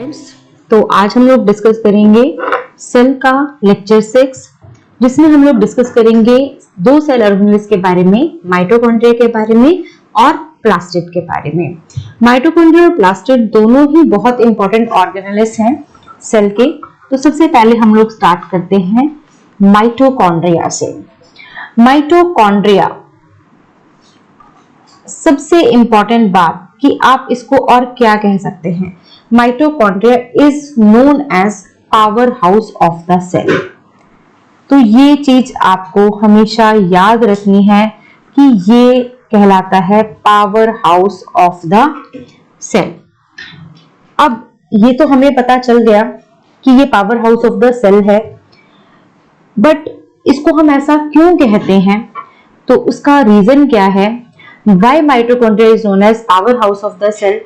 Friends, तो आज हम लोग डिस्कस करेंगे सेल का लेक्चर 6, जिसमें हम लोग डिस्कस करेंगे दो सेल ऑर्गेनेल्स के बारे में, माइटोकॉन्ड्रिया के बारे में और प्लास्टिड के बारे में। माइटोकॉन्ड्रिया और प्लास्टिड दोनों ही बहुत इंपॉर्टेंट ऑर्गेनेल्स हैं सेल के। तो सबसे पहले हम लोग स्टार्ट करते हैं माइटोकॉन्ड्रिया से। माइटोकॉन्ड्रिया सबसे इंपॉर्टेंट बात कि आप इसको और क्या कह सकते हैं, mitochondria is known as power house of the cell. तो ये चीज आपको हमेशा याद रखनी है कि ये कहलाता है power house of the cell. अब ये तो हमें पता चल गया कि ये power house of the cell है, बट इसको हम ऐसा क्यों कहते हैं, तो उसका रीजन क्या है। Why mitochondria is known as power house of the cell?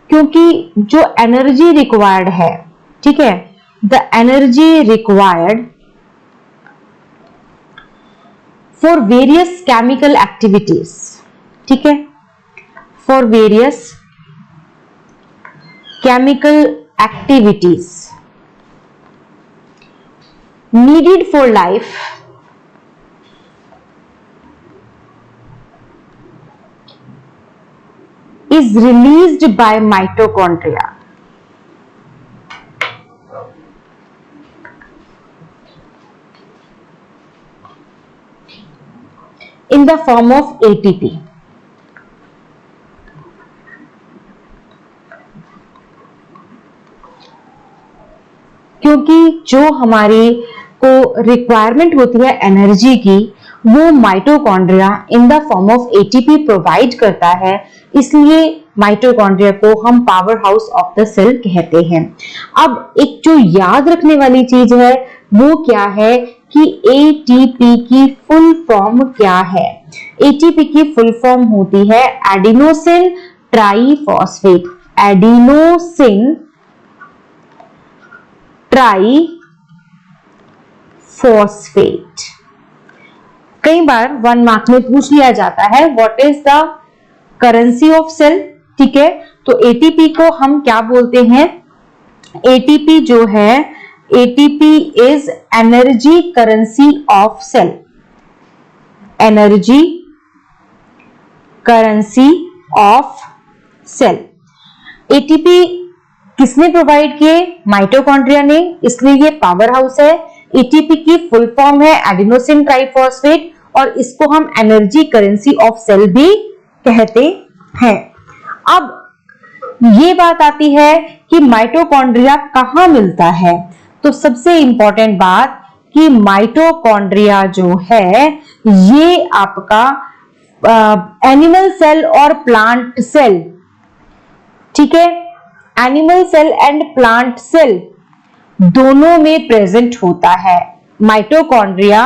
क्योंकि जो एनर्जी रिक्वायर्ड है, ठीक है, the energy required for various chemical activities, ठीक है, for various chemical activities needed for life is released by mitochondria. In the form of ATP. क्योंकि जो हमारी को रिक्वायरमेंट होती है एनर्जी की, वो mitochondria in the form of ATP provide करता है, इसलिए माइटोकॉन्ड्रिया को हम power house of the cell कहते हैं। अब एक जो याद रखने वाली चीज है वो क्या है कि एटीपी की फुल फॉर्म क्या है। एटीपी की फुल फॉर्म होती है एडिनोसिन ट्राइफॉस्फेट। Adenosine triphosphate. कई बार 1 मार्क में पूछ लिया जाता है what is the currency of cell, ठीक है, तो एटीपी को हम क्या बोलते हैं। एटीपी जो है, ATP is energy currency of cell. Energy currency of cell. ATP किसने प्रोवाइड किए, माइटोकॉन्ड्रिया ने, इसलिए ये पावर हाउस है। एटीपी की फुल फॉर्म है एडिनोसिन ट्राइफॉस्फेट और इसको हम एनर्जी करेंसी ऑफ सेल भी कहते हैं। अब ये बात आती है कि माइटोकॉन्ड्रिया कहां मिलता है, तो सबसे इंपॉर्टेंट बात कि माइटोकॉन्ड्रिया जो है ये आपका एनिमल सेल और प्लांट सेल, ठीक है, animal cell and plant cell दोनों में प्रेजेंट होता है। Mitochondria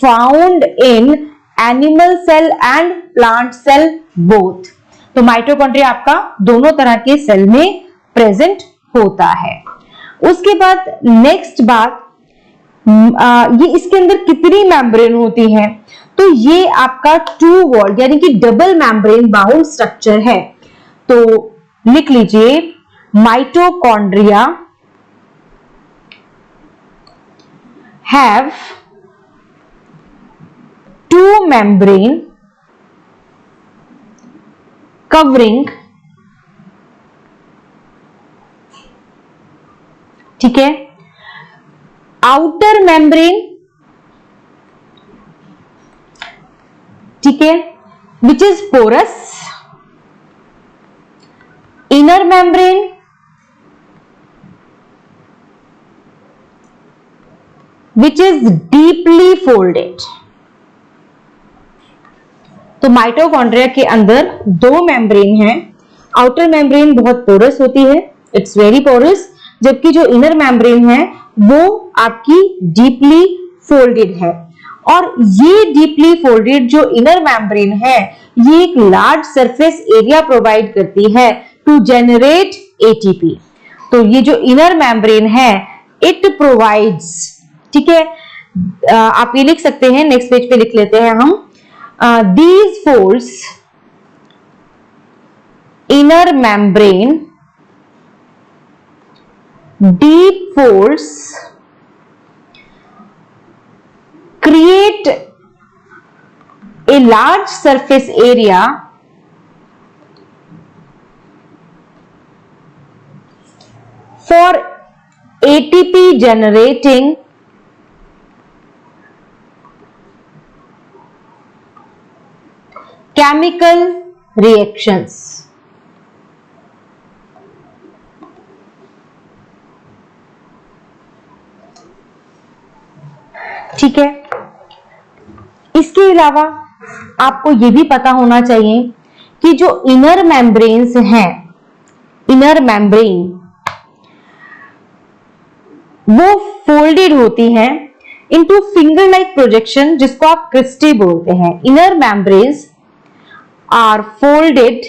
found in animal cell and plant cell both. तो माइटोकॉन्ड्रिया आपका दोनों तरह के सेल में प्रेजेंट होता है। उसके बाद नेक्स्ट बात, ये इसके अंदर कितनी मेम्ब्रेन होती है, तो ये आपका 2 वॉल्ड यानी कि डबल मेम्ब्रेन बाउंड स्ट्रक्चर है। तो लिख लीजिए, माइटोकॉन्ड्रिया have 2 membrane covering, ठीक है, आउटर मेम्ब्रेन, ठीक है, which is porous, inner membrane which is deeply folded। तो माइटोकॉन्ड्रिया के अंदर 2 मेम्ब्रेन हैं। आउटर मेम्ब्रेन बहुत पोरस होती है, इट्स वेरी पोरस, जबकि जो इनर मेम्ब्रेन है वो आपकी डीपली फोल्डेड है। और ये डीपली फोल्डेड जो इनर मेम्ब्रेन है ये एक लार्ज सरफेस एरिया प्रोवाइड करती है टू जेनरेट एटीपी। तो ये जो इनर मेम्ब्रेन है इट प्रोवाइड्स, ठीक है, आप ये लिख सकते हैं, नेक्स्ट पेज पे लिख लेते हैं हम, these folds inner membrane deep pores create a large surface area for ATP generating chemical reactions। ठीक है, इसके अलावा आपको यह भी पता होना चाहिए कि जो इनर मेम्ब्रेन्स हैं, इनर मेम्ब्रेन वो फोल्डेड होती हैं इनटू फिंगर लाइक प्रोजेक्शन, जिसको आप क्रिस्टी बोलते हैं। Inner membranes are folded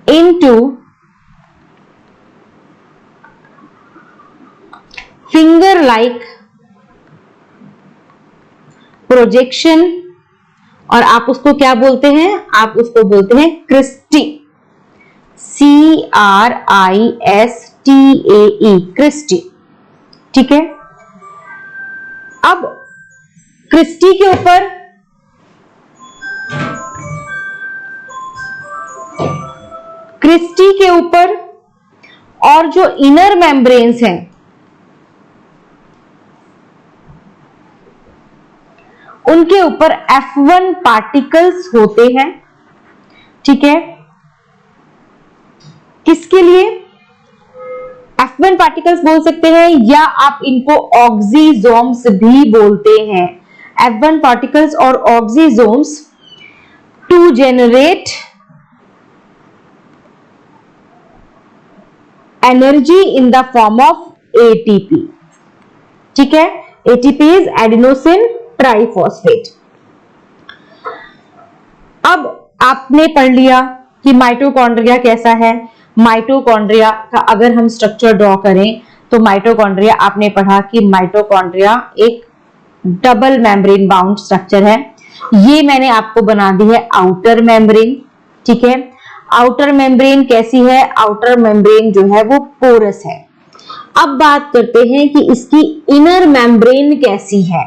into finger like projection, और आप उसको क्या बोलते हैं? आप उसको बोलते हैं क्रिस्टी, CRISTAE, क्रिस्टी। ठीक है, अब क्रिस्टी के ऊपर और जो इनर मेम्ब्रेन्स हैं उनके ऊपर F1 पार्टिकल्स होते हैं। ठीक है, किसके लिए F1 पार्टिकल्स बोल सकते हैं, या आप इनको ऑक्सीजोम्स भी बोलते हैं। F1 पार्टिकल्स और oxysomes to generate energy in the form of ATP। ठीक है, ATP इज एडिनोसिन ट्राइफॉस्फेट। अब आपने पढ़ लिया कि माइटोकॉन्ड्रिया कैसा है। माइटोकॉन्ड्रिया का अगर हम स्ट्रक्चर ड्रॉ करें तो माइटोकॉन्ड्रिया आपने पढ़ा कि माइटोकॉन्ड्रिया एक डबल मेम्ब्रेन बाउंड स्ट्रक्चर है। ये मैंने आपको बना दी है आउटर मेम्ब्रेन। ठीक है, आउटर मेम्ब्रेन कैसी है? आउटर मेम्ब्रेन जो है वो पोरस है। अब बात करते हैं कि इसकी इनर मेम्ब्रेन कैसी है।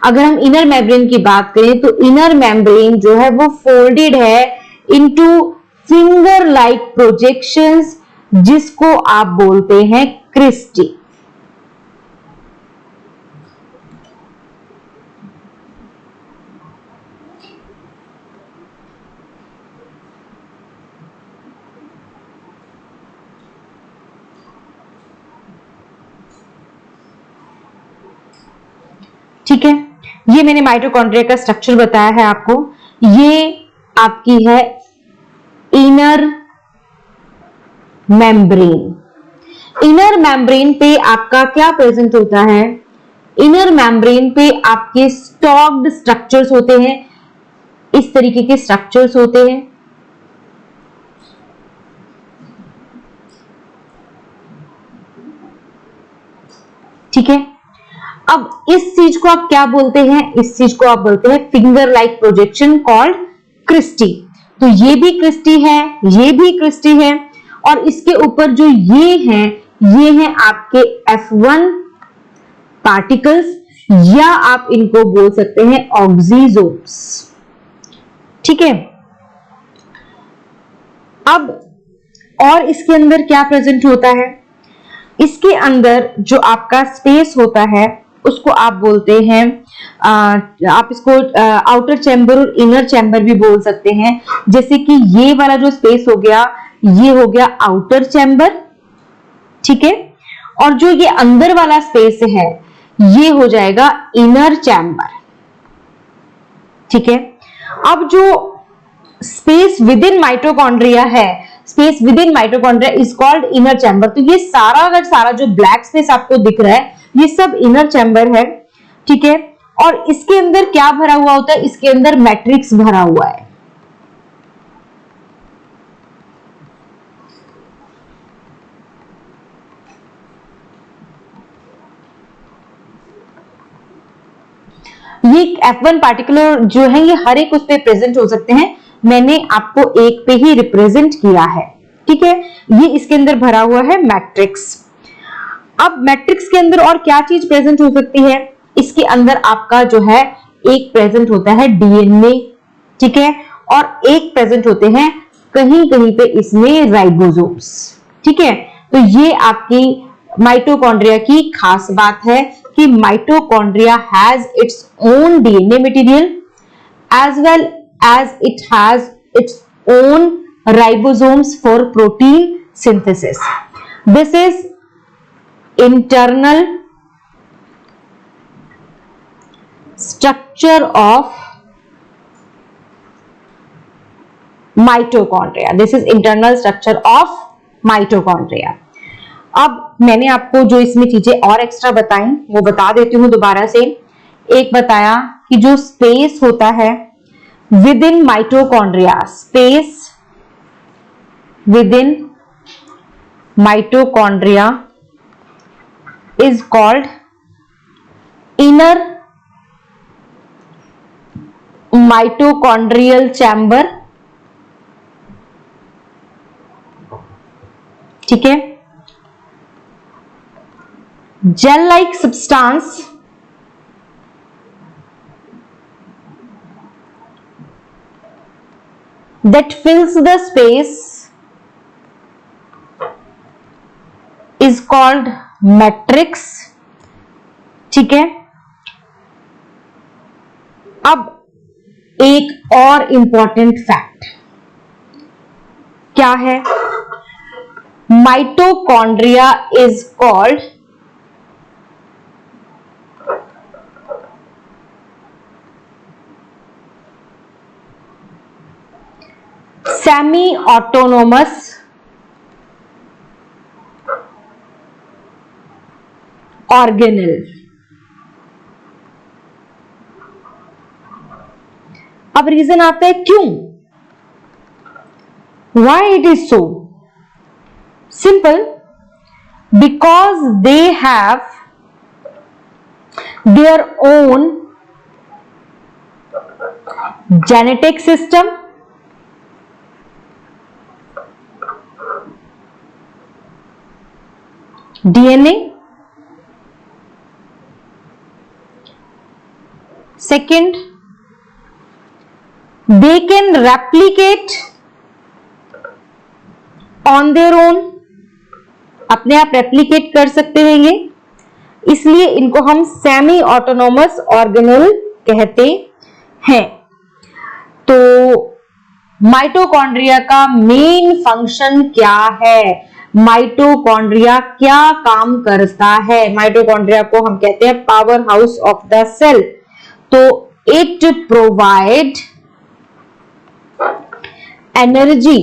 अगर हम इनर मेम्ब्रेन की बात करें तो इनर मेम्ब्रेन जो है वो फोल्डेड है इनटू फिंगर लाइक प्रोजेक्शंस, जिसको आप बोलते हैं क्रिस्टी। ठीक है, ये मैंने माइटोकॉन्ड्रिया का स्ट्रक्चर बताया है आपको। ये आपकी है इनर मेम्ब्रेन। इनर मेम्ब्रेन पे आपका क्या प्रेजेंट होता है? इनर मेम्ब्रेन पे आपके स्टॉक्ड स्ट्रक्चर्स होते हैं, इस तरीके के स्ट्रक्चर्स होते हैं। ठीक है, अब इस चीज को आप क्या बोलते हैं? इस चीज को आप बोलते हैं finger like projection called cristae. तो ये भी क्रिस्टी है, ये भी क्रिस्टी है, और इसके ऊपर जो ये हैं आपके F1 पार्टिकल्स, या आप इनको बोल सकते हैं ऑक्सीजोम्स। ठीक है, अब और इसके अंदर क्या प्रेजेंट होता है? इसके अंदर जो आपका स्पेस होता है उसको आप बोलते हैं, आप इसको आउटर चैम्बर और इनर चैम्बर भी बोल सकते हैं। जैसे कि ये वाला जो स्पेस हो गया, ये हो गया आउटर चैम्बर। ठीक है, और जो ये अंदर वाला स्पेस है ये हो जाएगा इनर चैम्बर। ठीक है, अब जो स्पेस विद इन माइटोकॉन्ड्रिया है, space with in mitochondria is called inner chamber. तो ये सारा जो ब्लैक स्पेस आपको दिख रहा है ये सब इनर चैम्बर है। ठीक है, और इसके अंदर क्या भरा हुआ होता है? इसके अंदर मैट्रिक्स भरा हुआ है। ये F1 पार्टिकुलर जो है ये हर एक उस पे प्रेजेंट हो सकते हैं, मैंने आपको एक पे ही रिप्रेजेंट किया है। ठीक है, ये इसके अंदर भरा हुआ है मैट्रिक्स। अब मैट्रिक्स के अंदर और क्या चीज प्रेजेंट हो सकती है? इसके अंदर आपका जो है एक प्रेजेंट होता है डीएनए, ठीक है, और एक प्रेजेंट होते हैं कहीं कहीं पे इसमें राइबोसोम्स, ठीक है। तो ये आपकी माइटोकॉन्ड्रिया की खास बात है कि mitochondria has its own DNA material as well as it has its own ribosomes for protein synthesis. This is internal structure of mitochondria. This is internal structure of mitochondria. अब मैंने आपको जो इसमें चीजें और एक्स्ट्रा बताई वो बता देती हूं दोबारा से। एक बताया कि जो स्पेस होता है with in mitochondria, space within mitochondria is called inner mitochondrial chamber, ठीक है। Gel like substance that fills the space is called matrix, ठीक है। अब एक और इंपॉर्टेंट फैक्ट क्या है? Mitochondria is called semi autonomous organelle. अब रीजन आता है क्यों, why it is so simple, because they have their own genetic system, DNA, second they can replicate on their own, अपने आप रेप्लिकेट कर सकते हैं ये, इसलिए इनको हम सेमी ऑटोनोमस ऑर्गेनेल कहते हैं। तो माइटोकॉन्ड्रिया का मेन फंक्शन क्या है, माइटोकॉन्ड्रिया क्या काम करता है? माइटोकॉन्ड्रिया को हम कहते हैं power house of the cell. तो it provide energy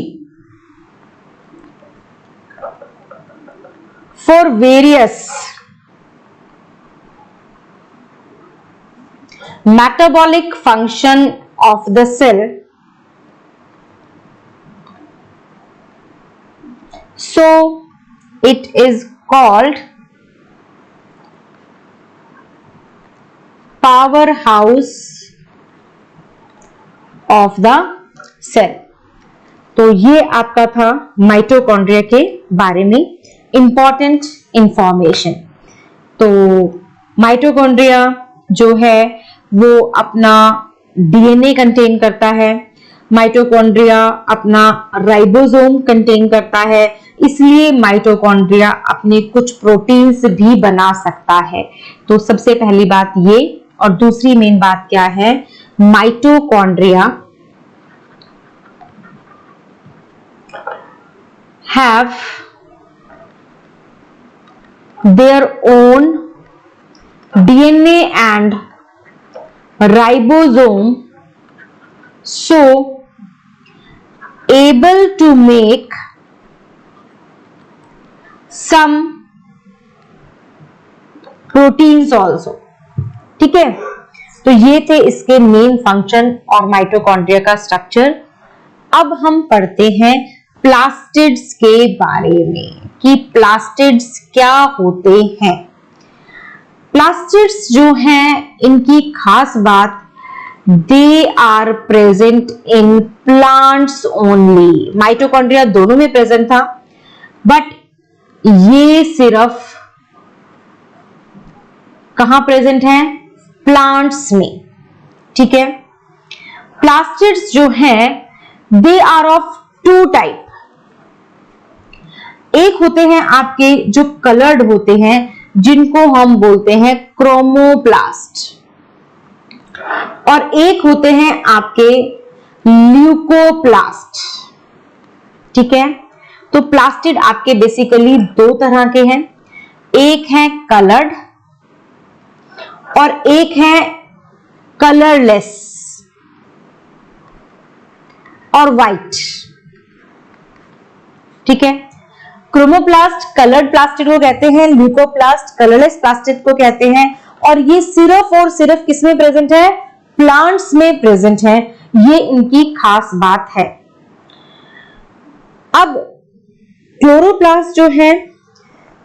for various metabolic function of the cell, so it is called powerhouse of the cell। तो ये आपका था माइटोकॉन्ड्रिया के बारे में इंपॉर्टेंट इंफॉर्मेशन। तो माइटोकॉन्ड्रिया जो है वो अपना डीएनए कंटेन करता है, माइटोकॉन्ड्रिया अपना राइबोसोम कंटेन करता है, इसलिए माइटोकॉन्ड्रिया अपने कुछ प्रोटीन्स भी बना सकता है। तो सबसे पहली बात ये, और दूसरी मेन बात क्या है, mitochondria have their own DNA and ribosome, so able to make some proteins also, ठीक है। तो ये थे इसके मेन फंक्शन और माइटोकॉन्ड्रिया का स्ट्रक्चर। अब हम पढ़ते हैं प्लास्टिड्स के बारे में कि प्लास्टिड्स क्या होते हैं। प्लास्टिड्स जो हैं इनकी खास बात they are present in plants only. Mitochondria दोनों में प्रेजेंट था, बट ये सिर्फ कहां प्रेजेंट है? प्लांट्स में। ठीक है। प्लास्टिड्स जो हैं they are of two type. एक होते हैं आपके जो कलर्ड होते हैं, जिनको हम बोलते हैं क्रोमोप्लास्ट, और एक होते हैं आपके ल्यूकोप्लास्ट। ठीक है। तो प्लास्टिड आपके बेसिकली दो तरह के हैं, एक है कलर्ड और एक है कलरलेस और व्हाइट। ठीक है। क्रोमोप्लास्ट कलर्ड प्लास्टिड को कहते हैं, ल्यूकोप्लास्ट कलरलेस प्लास्टिड को कहते हैं, और ये सिर्फ और सिर्फ किसमें प्रेजेंट है? प्लांट्स में प्रेजेंट है। ये इनकी खास बात है। अब क्लोरोप्लास्ट जो है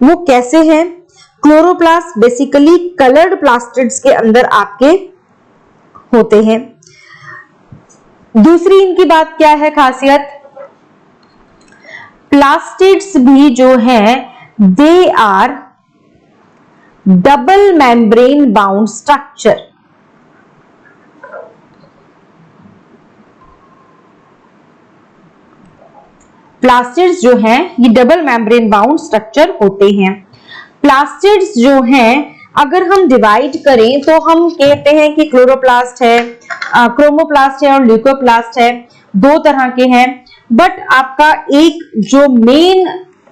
वो कैसे है? क्लोरोप्लास्ट बेसिकली कलर्ड प्लास्टिड्स के अंदर आपके होते हैं। दूसरी इनकी बात क्या है खासियत? प्लास्टिड्स भी जो है they are double membrane bound structure. Plastids जो हैं ये डबल मेम्ब्रेन बाउंड स्ट्रक्चर होते हैं। प्लास्टिड्स जो हैं अगर हम डिवाइड करें तो हम कहते हैं कि क्लोरोप्लास्ट है, क्रोमोप्लास्ट है और ल्यूकोप्लास्ट है, दो तरह के हैं। बट आपका एक जो मेन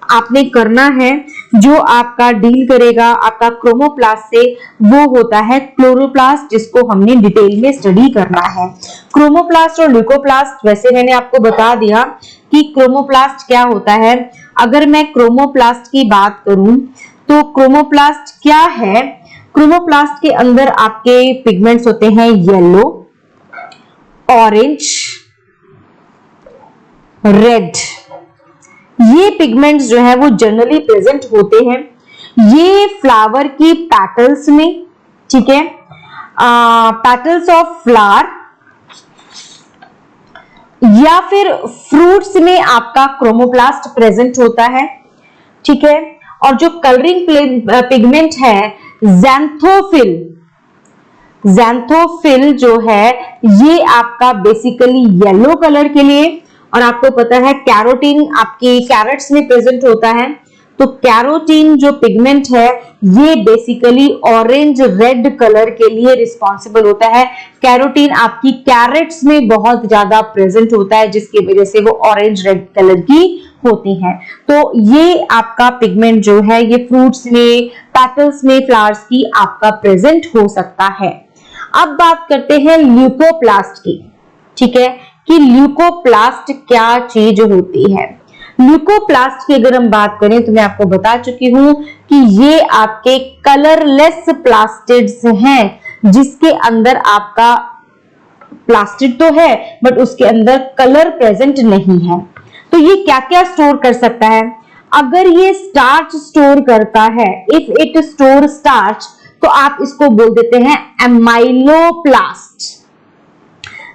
आपने करना है, जो आपका डील करेगा आपका क्रोमोप्लास्ट से, वो होता है क्लोरोप्लास्ट, जिसको हमने डिटेल में स्टडी करना है। क्रोमोप्लास्ट और ल्यूकोप्लास्ट वैसे मैंने आपको बता दिया कि क्रोमोप्लास्ट क्या होता है। अगर मैं क्रोमोप्लास्ट की बात करूं तो क्रोमोप्लास्ट क्या है? क्रोमोप्लास्ट के अंदर आपके पिगमेंट्स होते हैं येलो, ऑरेंज, रेड। ये पिगमेंट्स जो है वो जनरली प्रेजेंट होते हैं ये फ्लावर की पेटल्स में। ठीक है। पेटल्स ऑफ फ्लावर या फिर फ्रूट्स में आपका क्रोमोप्लास्ट प्रेजेंट होता है। ठीक है। और जो कलरिंग पिगमेंट है ज़ैंथोफिल, ज़ैंथोफिल जो है ये आपका बेसिकली येलो कलर के लिए, और आपको पता है कैरोटीन आपकी कैरेट्स में प्रेजेंट होता है। तो कैरोटीन जो पिगमेंट है ये बेसिकली ऑरेंज रेड कलर के लिए रिस्पॉन्सिबल होता है। कैरोटीन आपकी कैरेट्स में बहुत ज्यादा प्रेजेंट होता है, जिसकी वजह से वो ऑरेंज रेड कलर की होती हैं। तो ये आपका पिगमेंट जो है ये फ्रूट्स में, पेटल्स में, फ्लावर्स की आपका प्रेजेंट हो सकता है। अब बात करते हैं ल्यूकोप्लास्ट की। ठीक है, कि ल्यूकोप्लास्ट क्या चीज होती है। ल्यूकोप्लास्ट की अगर हम बात करें तो मैं आपको बता चुकी हूं कि ये आपके कलरलेस प्लास्टिड्स हैं, जिसके अंदर आपका प्लास्टिड तो है बट उसके अंदर कलर प्रेजेंट नहीं है। तो ये क्या क्या स्टोर कर सकता है? अगर ये स्टार्च स्टोर करता है, इफ इट स्टोर स्टार्च, तो आप इसको बोल देते हैं amyloplast,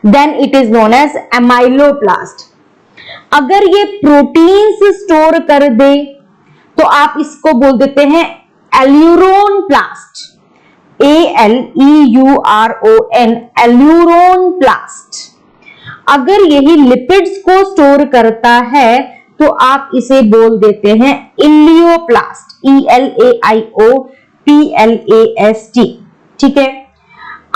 then it is known as amyloplast. अगर ये प्रोटीन्स स्टोर कर दे तो आप इसको बोल देते हैं एल्यूरोन प्लास्ट, ALEURON, एल्यूरोन प्लास्ट। अगर यही लिपिड्स को स्टोर करता है तो आप इसे बोल देते हैं इलियोप्लास्ट, ELAIOPLAST। ठीक है।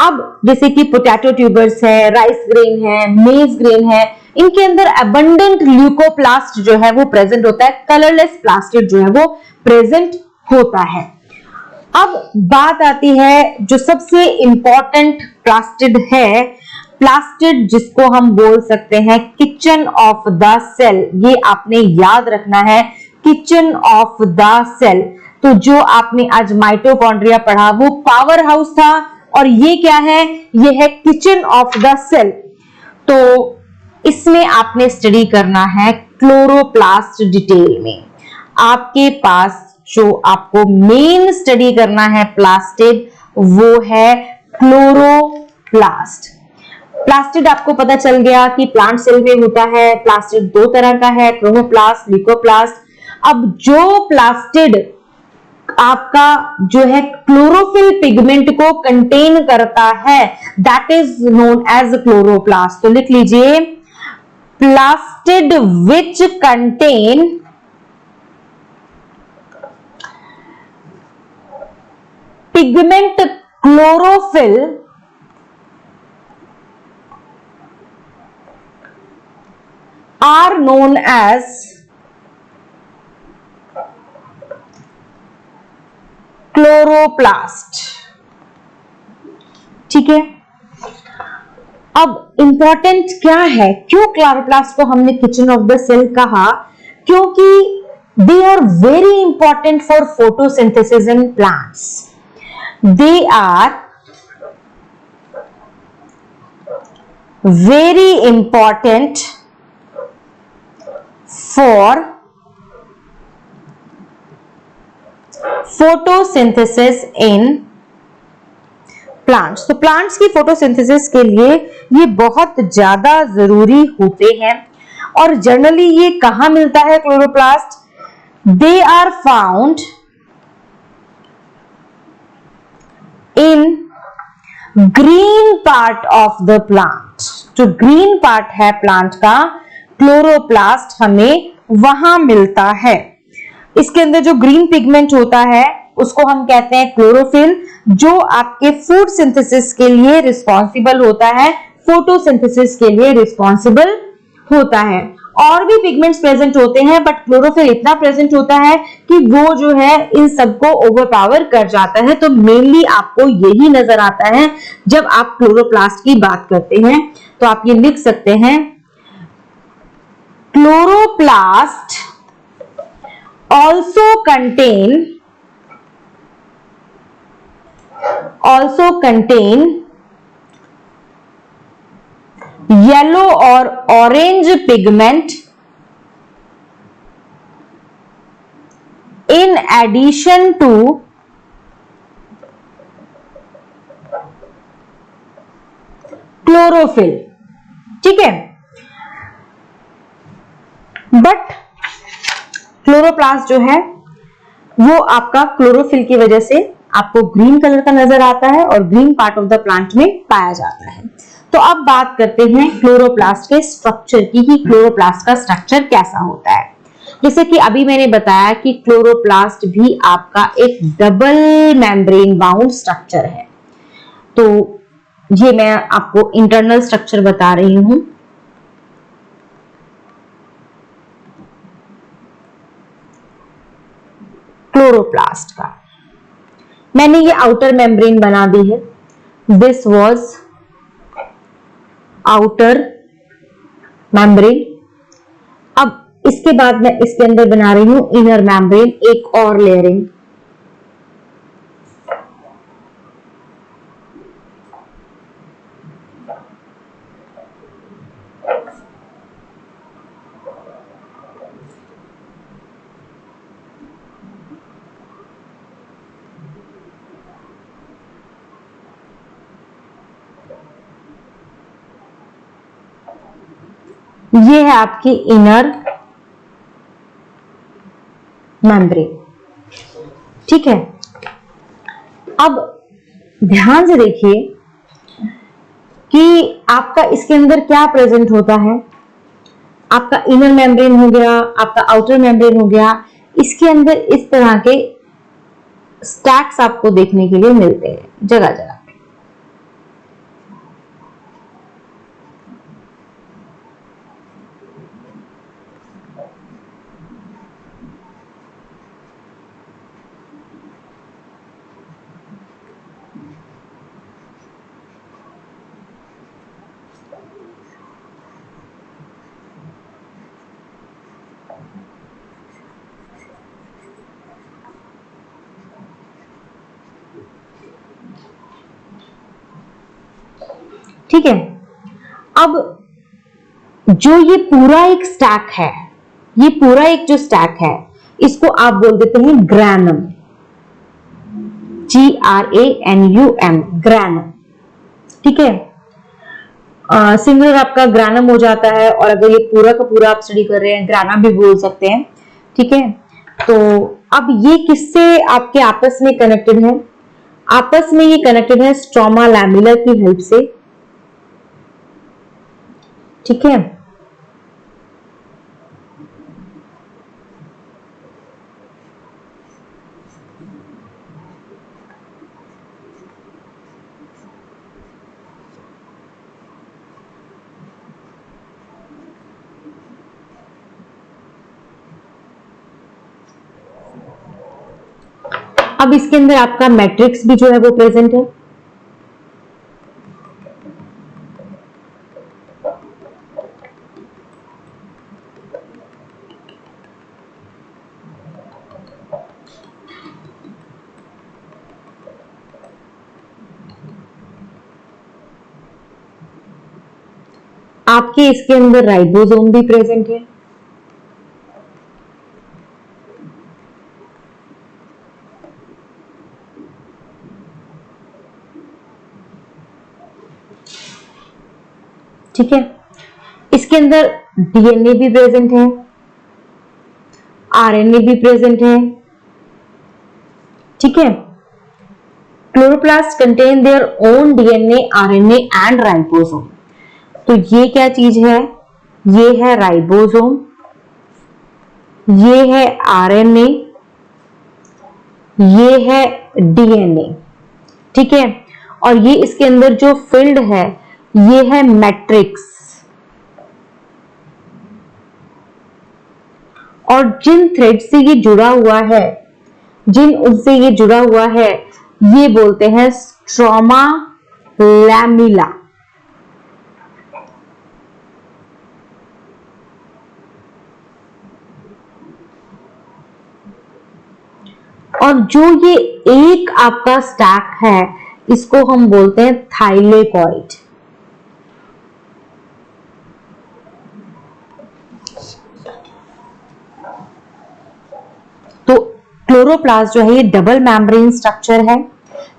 अब जैसे कि पोटैटो ट्यूबर्स है, राइस ग्रेन है, मेज ग्रेन है, इनके अंदर अबंडेंट ल्यूकोप्लास्ट जो है वो प्रेजेंट होता है, कलरलेस प्लास्टिड जो है वो प्रेजेंट होता है। अब बात आती है जो सबसे इंपॉर्टेंट प्लास्टिड है, प्लास्टिड जिसको हम बोल सकते हैं किचन ऑफ द सेल। ये आपने याद रखना है, किचन ऑफ द सेल। तो जो आपने आज माइटोकॉन्ड्रिया पढ़ा वो पावर हाउस था, और ये क्या है? ये है किचन ऑफ द सेल। तो इसमें आपने स्टडी करना है क्लोरोप्लास्ट डिटेल में। आपके पास जो आपको मेन स्टडी करना है प्लास्टिड, वो है क्लोरोप्लास्ट। प्लास्टिड आपको पता चल गया कि प्लांट सेल में होता है। प्लास्टिड दो तरह का है, क्लोरोप्लास्ट, ल्यूकोप्लास्ट। अब जो प्लास्टिड आपका जो है क्लोरोफिल पिगमेंट को कंटेन करता है, that is known as chloroplast. तो लिख लीजिए, plastid which contain pigment chlorophyll are known as chloroplast. ठीक है, अब इंपॉर्टेंट क्या है, क्यों क्लोरोप्लास्ट को हमने किचन ऑफ द सेल कहा? क्योंकि they are very important for photosynthesis in plants. They are very important for photosynthesis in plants। तो प्लांट्स की फोटोसिंथेसिस के लिए ये बहुत ज्यादा जरूरी होते हैं। और जनरली ये कहां मिलता है chloroplast? They are found in green part of the plant. जो ग्रीन पार्ट है प्लांट का, क्लोरोप्लास्ट हमें वहां मिलता है। इसके अंदर जो ग्रीन पिगमेंट होता है उसको हम कहते हैं क्लोरोफिल, जो आपके फूड सिंथेसिस के लिए रिस्पॉन्सिबल होता है, फोटोसिंथेसिस के लिए रिस्पॉन्सिबल होता है। और भी पिगमेंट्स प्रेजेंट होते हैं, बट क्लोरोफिल इतना प्रेजेंट होता है कि वो जो है इन सबको ओवरपावर कर जाता है। तो मेनली आपको यही नजर आता है जब आप क्लोरोप्लास्ट की बात करते हैं। तो आप ये लिख सकते हैं, chloroplast also contain yellow or orange pigment in addition to chlorophyll। ठीक है, बट क्लोरोप्लास्ट जो है वो आपका क्लोरोफिल की वजह से आपको ग्रीन कलर का नजर आता है और green part of the plant में पाया जाता है। तो अब बात करते हैं क्लोरोप्लास्ट के स्ट्रक्चर की, कि क्लोरोप्लास्ट का स्ट्रक्चर कैसा होता है। जैसे कि अभी मैंने बताया कि क्लोरोप्लास्ट भी आपका एक डबल मेम्ब्रेन बाउंड स्ट्रक्चर है। तो ये मैं आपको इंटरनल स्ट्रक्चर बता रही हूं। क्लोरोप्लास्ट का मैंने ये आउटर मेम्ब्रेन बना दी है। This was outer membrane. अब इसके बाद मैं इसके अंदर बना रही हूं इनर मेम्ब्रेन, एक और लेयरिंग। ये है आपकी इनर मेम्ब्रेन। ठीक है, अब ध्यान से देखिए कि आपका इसके अंदर क्या प्रेजेंट होता है। आपका इनर मेम्ब्रेन हो गया, आपका आउटर मेम्ब्रेन हो गया। इसके अंदर इस तरह के स्टैक्स आपको देखने के लिए मिलते हैं जगह जगह। ठीक है, अब जो ये पूरा एक स्टैक है, ये पूरा एक जो स्टैक है, इसको आप बोल देते हैं ग्रैनम। GRANUM, granum. ठीक है, सिंगुलर आपका ग्रानम हो जाता है, और अगर ये पूरा का पूरा आप स्टडी कर रहे हैं ग्राना भी बोल सकते हैं। ठीक है, तो अब ये किससे आपके आपस में कनेक्टेड है? आपस में ये कनेक्टेड है स्ट्रोमा लैमिला की हेल्प से। ठीक है, अब इसके अंदर आपका मैट्रिक्स भी जो है वो प्रेजेंट है। आपके इसके अंदर राइबोसोम भी प्रेजेंट है। ठीक है, इसके अंदर डीएनए भी प्रेजेंट है, आरएनए भी प्रेजेंट है। ठीक है, chloroplast contain their own DNA, RNA and ribosome. तो ये क्या चीज है? ये है राइबोसोम, ये है आरएनए, ये है डीएनए। ठीक है, और ये इसके अंदर जो फिल्ड है ये है मैट्रिक्स। और जिन थ्रेड से ये जुड़ा हुआ है, जिन उनसे ये जुड़ा हुआ है, ये बोलते हैं स्ट्रोमा लैमिला। और जो ये एक आपका स्टैक है इसको हम बोलते हैं थाइलेकॉइड। तो क्लोरोप्लास्ट जो है ये डबल मेम्ब्रेन स्ट्रक्चर है,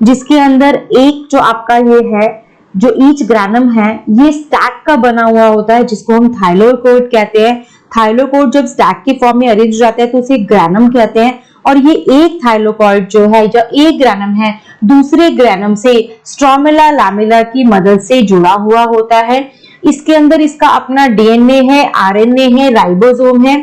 जिसके अंदर एक जो आपका ये है, जो ईच ग्रैनम है, ये स्टैक का बना हुआ होता है, जिसको हम थाइलेकॉइड कहते हैं। थाइलेकॉइड जब स्टैक के फॉर्म में अरेंज हो जाता है तो उसे ग्रैनम कहते हैं। और ये एक थाइलेकॉइड जो है, जो एक ग्रैनम है, दूसरे ग्रैनम से स्ट्रोमेला लैमिला की मदद से जुड़ा हुआ होता है। इसके अंदर इसका अपना डीएनए है, आरएनए है, राइबोसोम है,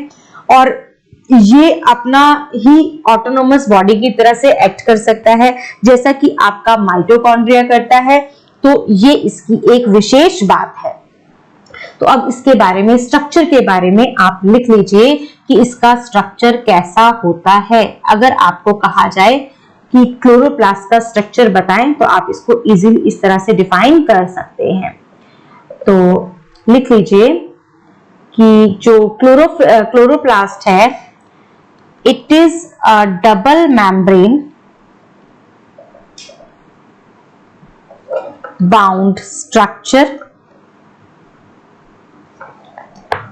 और ये अपना ही ऑटोनोमस बॉडी की तरह से एक्ट कर सकता है, जैसा कि आपका माइटोकॉन्ड्रिया करता है। तो ये इसकी एक विशेष बात है। तो अब इसके बारे में, स्ट्रक्चर के बारे में आप लिख लीजिए कि इसका स्ट्रक्चर कैसा होता है। अगर आपको कहा जाए कि क्लोरोप्लास्ट का स्ट्रक्चर बताएं तो आप इसको इजीली इस तरह से डिफाइन कर सकते हैं। तो लिख लीजिए कि जो क्लोरोप्लास्ट है, it is a double membrane bound structure.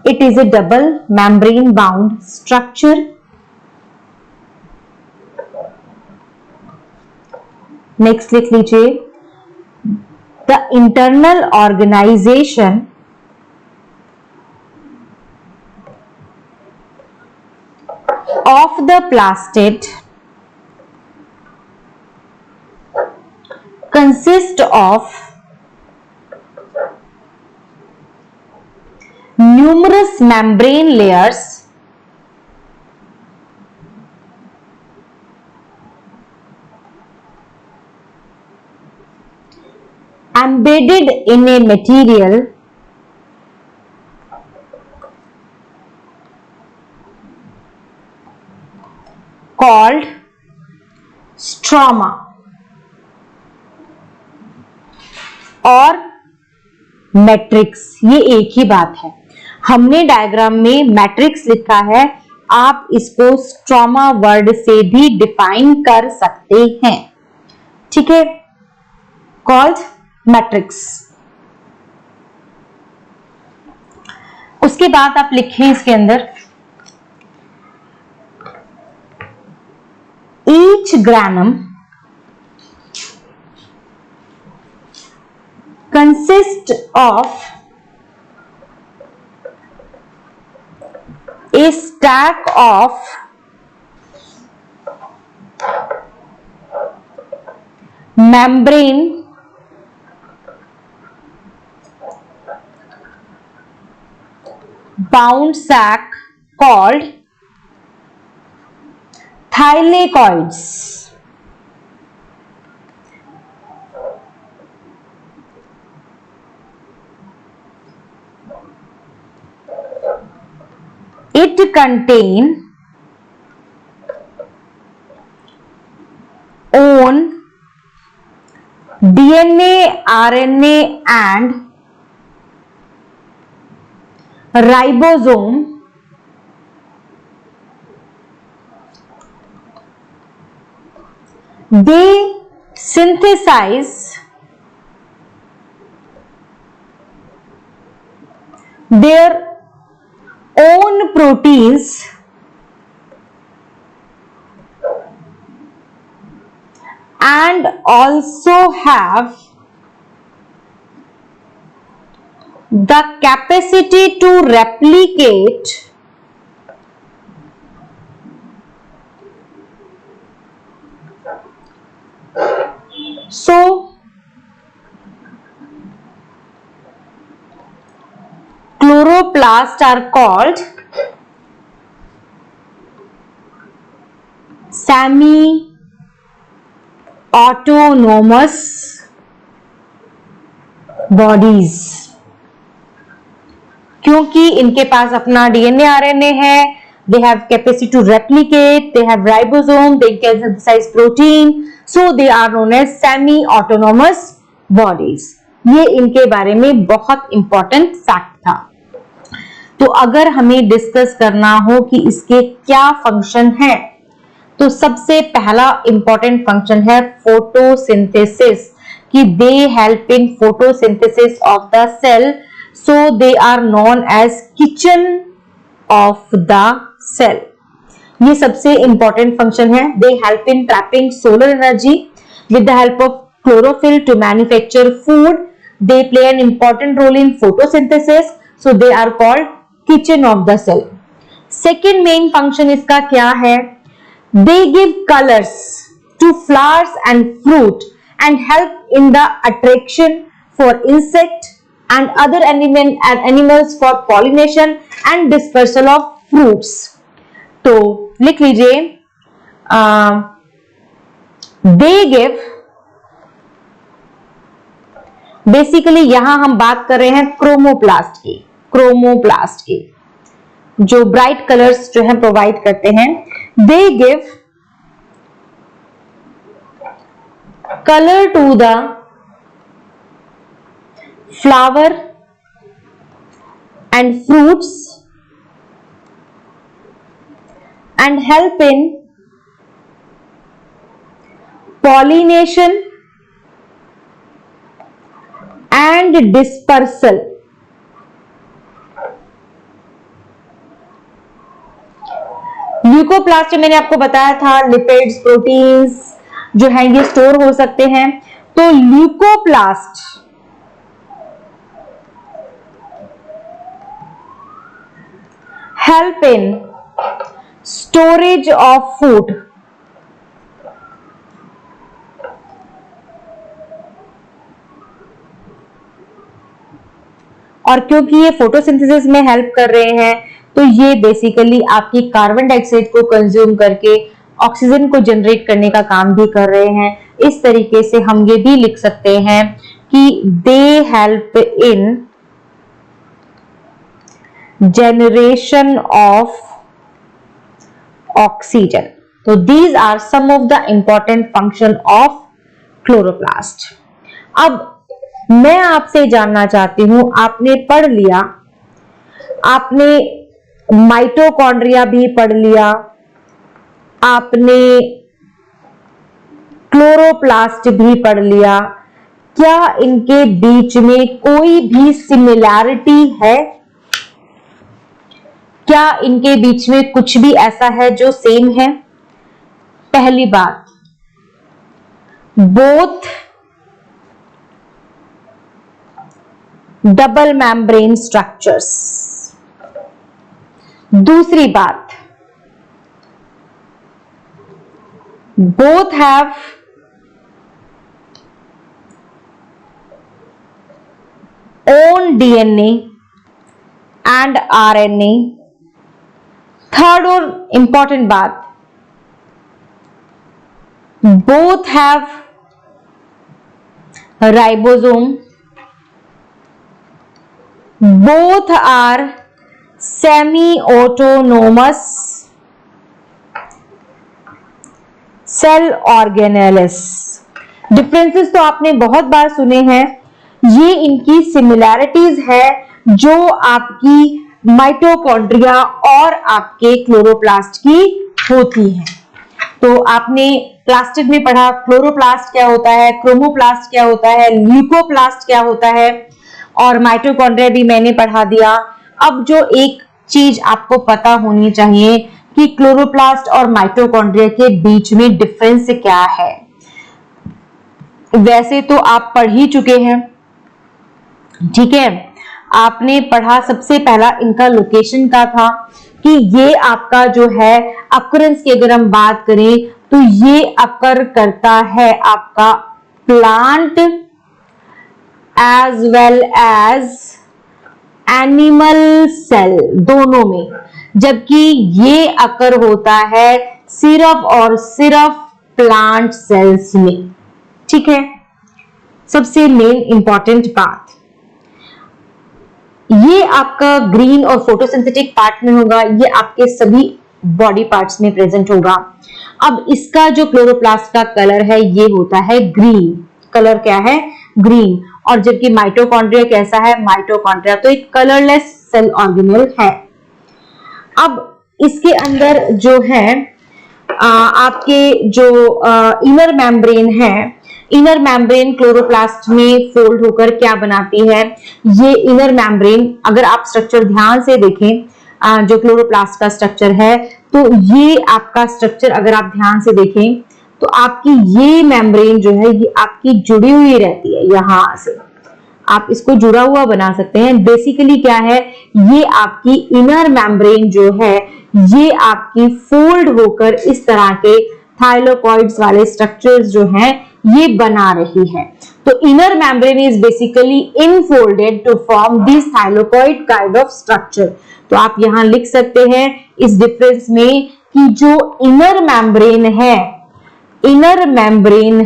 It is a double membrane bound structure. Next लिख लीजिए, the internal organization of the plastid consist of numerous membrane layers embedded in a material called stroma। और matrix, ये एक ही बात है। हमने diagram में matrix लिखा है, आप इसको स्ट्रोमा वर्ड से भी डिफाइन कर सकते हैं। ठीक है, कॉल्ड मैट्रिक्स। उसके बाद आप लिखें इसके अंदर, each granum consist of a stack of membrane bound sac called thylakoids. It contain own DNA, RNA and ribosome they synthesize their own proteins and also have the capacity to replicate so chloroplasts are called semi-autonomous bodies क्योंकि इनके पास अपना DNA RNA है, they have capacity to replicate, they have ribosome, they can synthesize protein, so they are known as semi-autonomous bodies. ये इनके बारे में बहुत important fact था। तो अगर हमें डिस्कस करना हो कि इसके क्या फंक्शन है, तो सबसे पहला इंपॉर्टेंट फंक्शन है फोटोसिंथेसिस, कि they help in photosynthesis of the cell, so they are known as kitchen of the cell. ये सबसे इंपॉर्टेंट फंक्शन है। They help in trapping solar energy with the help of chlorophyll to manufacture food. They play an important role in photosynthesis, so they are called kitchen of the cell. Second main function इसका क्या है? They give colors to flowers and fruit and help in the attraction for insect and other animals for pollination and dispersal of fruits. तो लिख लीजिए they give, basically यहां हम बात कर रहे हैं क्रोमोप्लास्ट की, जो ब्राइट कलर्स जो है प्रोवाइड करते हैं। they give color to the flower and fruits and help in pollination and dispersal. Leucoplast मैंने आपको बताया था लिपिड्स, प्रोटीन्स जो है ये स्टोर हो सकते हैं। तो leucoplast help in storage of food और क्योंकि ये फोटोसिंथेसिस में हेल्प कर रहे हैं तो ये बेसिकली आपकी कार्बन डाइऑक्साइड को कंज्यूम करके ऑक्सीजन को जनरेट करने का काम भी कर रहे हैं। इस तरीके से हम ये भी लिख सकते हैं कि they help in generation of oxygen. So these are some of the important function of chloroplast. अब मैं आपसे जानना चाहती हूं, आपने पढ़ लिया, आपने माइटोकॉन्ड्रिया भी पढ़ लिया, आपने क्लोरोप्लास्ट भी पढ़ लिया, क्या इनके बीच में कोई भी सिमिलैरिटी है? क्या इनके बीच में कुछ भी ऐसा है जो सेम है? पहली बात, बोथ डबल मेम्ब्रेन स्ट्रक्चर्स। दूसरी बात, both have own DNA and RNA। Third और इंपॉर्टेंट बात, both have ribosome, both are semi-autonomous cell organelles. Differences तो आपने बहुत बार सुने हैं, ये इनकी सिमिलैरिटीज है जो आपकी माइटोकॉन्ड्रिया और आपके क्लोरोप्लास्ट की होती है। तो आपने प्लास्टिड में पढ़ा क्लोरोप्लास्ट क्या होता है, क्रोमोप्लास्ट क्या होता है, ल्यूकोप्लास्ट क्या होता है, और माइटोकॉन्ड्रिया भी मैंने पढ़ा दिया। अब जो एक चीज आपको पता होनी चाहिए कि क्लोरोप्लास्ट और माइटोकॉन्ड्रिया के बीच में डिफरेंस क्या है। वैसे तो आप पढ़ ही चुके हैं, ठीक है। आपने पढ़ा सबसे पहला इनका लोकेशन का था कि ये आपका जो है अकरेंस की अगर हम बात करें तो ये अकर करता है आपका plant as well as animal cell दोनों में, जबकि ये अकर होता है सिर्फ और सिर्फ प्लांट सेल्स में, ठीक है। सबसे मेन इंपॉर्टेंट बात, ये आपका ग्रीन और फोटोसिंथेटिक पार्ट में होगा, ये आपके सभी बॉडी पार्ट्स में प्रेजेंट होगा। अब इसका जो क्लोरोप्लास्ट का कलर है ये होता है ग्रीन, कलर क्या है ग्रीन। और जबकि माइटोकॉन्ड्रिया कैसा है, माइटोकॉन्ड्रिया तो एक कलरलेस सेल ऑर्गेनेल है। अब इसके अंदर जो है आपके जो इनर मेम्ब्रेन है, इनर मेम्ब्रेन क्लोरोप्लास्ट में फोल्ड होकर क्या बनाती है, ये इनर मेम्ब्रेन अगर आप स्ट्रक्चर ध्यान से देखें जो क्लोरोप्लास्ट का स्ट्रक्चर है, तो ये आपका स्ट्रक्चर अगर आप ध्यान से देखें तो आपकी ये मेम्ब्रेन जो है ये आपकी जुड़ी हुई रहती है, यहां से आप इसको जुड़ा हुआ बना सकते हैं। बेसिकली क्या है, ये आपकी इनर मेम्ब्रेन जो है ये आपकी फोल्ड होकर इस तरह के थाइलोकॉइड्स वाले स्ट्रक्चर्स जो हैं ये बना रही है। तो inner membrane is basically infolded to form this thylakoid kind of structure. तो आप यहां लिख सकते हैं इस डिफरेंस में कि जो इनर मेम्ब्रेन है, inner membrane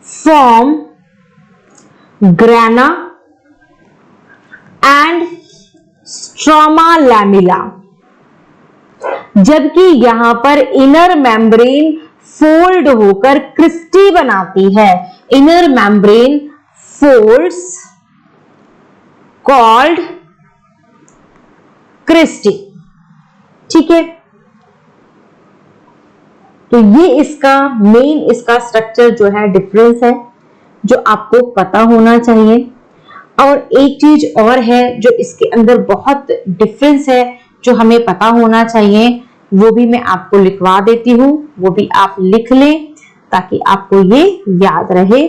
form grana and stroma lamellae, जबकि यहां पर इनर मेम्ब्रेन फोल्ड होकर क्रिस्टी बनाती है। Inner membrane folds called cristae, ठीक है। तो ये इसका मेन इसका स्ट्रक्चर जो है डिफरेंस है जो आपको पता होना चाहिए। और एक चीज और है जो इसके अंदर बहुत डिफरेंस है जो हमें पता होना चाहिए, वो भी मैं आपको लिखवा देती हूं, वो भी आप लिख लें ताकि आपको ये याद रहे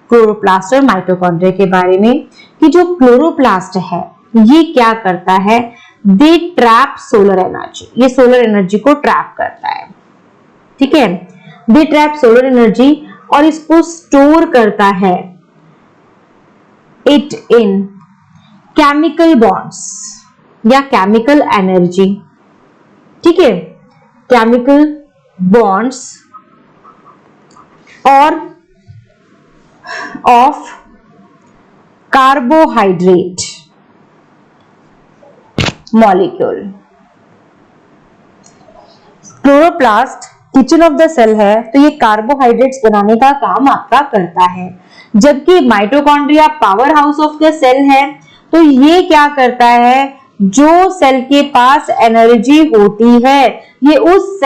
क्लोरोप्लास्ट और माइटोकॉन्ड्रिया के बारे में। कि जो क्लोरोप्लास्ट है ये क्या करता है, दे ट्रैप सोलर एनर्जी, ये सोलर एनर्जी को ट्रैप करता है, ठीक है। दे ट्रैप सोलर एनर्जी और इसको स्टोर करता है इट इन केमिकल बॉन्ड्स या केमिकल एनर्जी, ठीक है, केमिकल बॉन्ड्स और of carbohydrate molecule. Chloroplast kitchen of the cell है तो ये कार्बोहाइड्रेट्स बनाने का काम आपका करता है, जबकि mitochondria power house of the cell है तो ये क्या करता है, जो सेल के पास एनर्जी होती है ये उस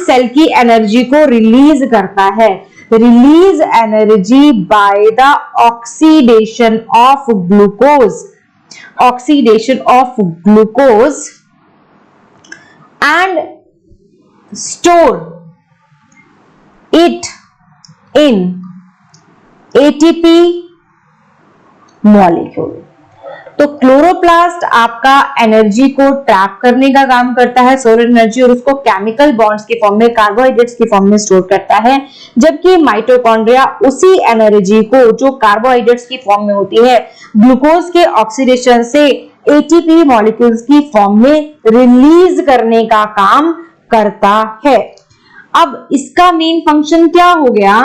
सेल की एनर्जी को रिलीज करता है। Release energy by the oxidation of glucose and store it in ATP molecule. तो क्लोरोप्लास्ट आपका एनर्जी को ट्रैप करने का काम करता है, सोलर एनर्जी, और उसको केमिकल बॉन्ड्स के फॉर्म में, कार्बोहाइड्रेट्स के फॉर्म में स्टोर करता है, जबकि माइटोकॉन्ड्रिया उसी एनर्जी को जो कार्बोहाइड्रेट्स की फॉर्म में होती है ग्लूकोज के ऑक्सीडेशन से एटीपी मॉलिक्यूल्स की फॉर्म में रिलीज करने का काम करता है। अब इसका मेन फंक्शन क्या हो गया,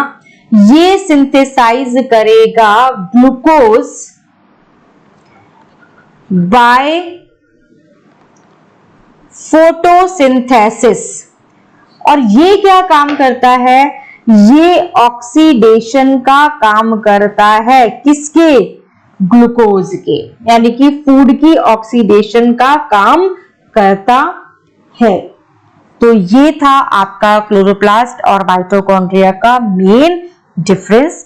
ये सिंथेसाइज करेगा ग्लूकोज बाय फोटोसिंथेसिस, और ये क्या काम करता है, ये ऑक्सीडेशन का काम करता है, किसके, ग्लूकोज के, यानी कि फूड की ऑक्सीडेशन का काम करता है। तो ये था आपका क्लोरोप्लास्ट और माइटोकॉन्ड्रिया का मेन डिफरेंस।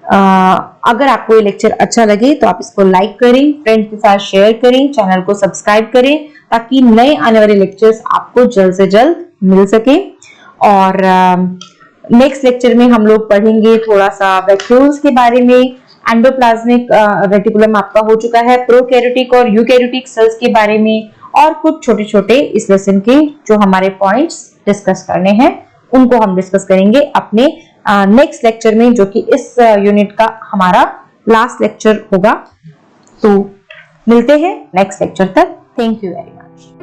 अगर आपको ये लेक्चर अच्छा लगे तो आप इसको लाइक करें, फ्रेंड्स के साथ शेयर करें, चैनल को सब्सक्राइब करें, ताकि नए आने वाले लेक्चर्स आपको जल्द से जल्द मिल सके। और नेक्स्ट लेक्चर में हम लोग पढ़ेंगे थोड़ा सा वैक्यूल्स के बारे में, एंडोप्लाज्मिक रेटिकुलम आपका हो चुका है, प्रोकैरियोटिक और यूकैरियोटिक सेल्स के बारे में, और कुछ छोटे छोटे इस लेसन के जो हमारे पॉइंट्स डिस्कस करने हैं उनको हम डिस्कस करेंगे अपने नेक्स्ट लेक्चर में, जो कि इस यूनिट का हमारा लास्ट लेक्चर होगा। तो मिलते हैं नेक्स्ट लेक्चर तक। Thank you very much.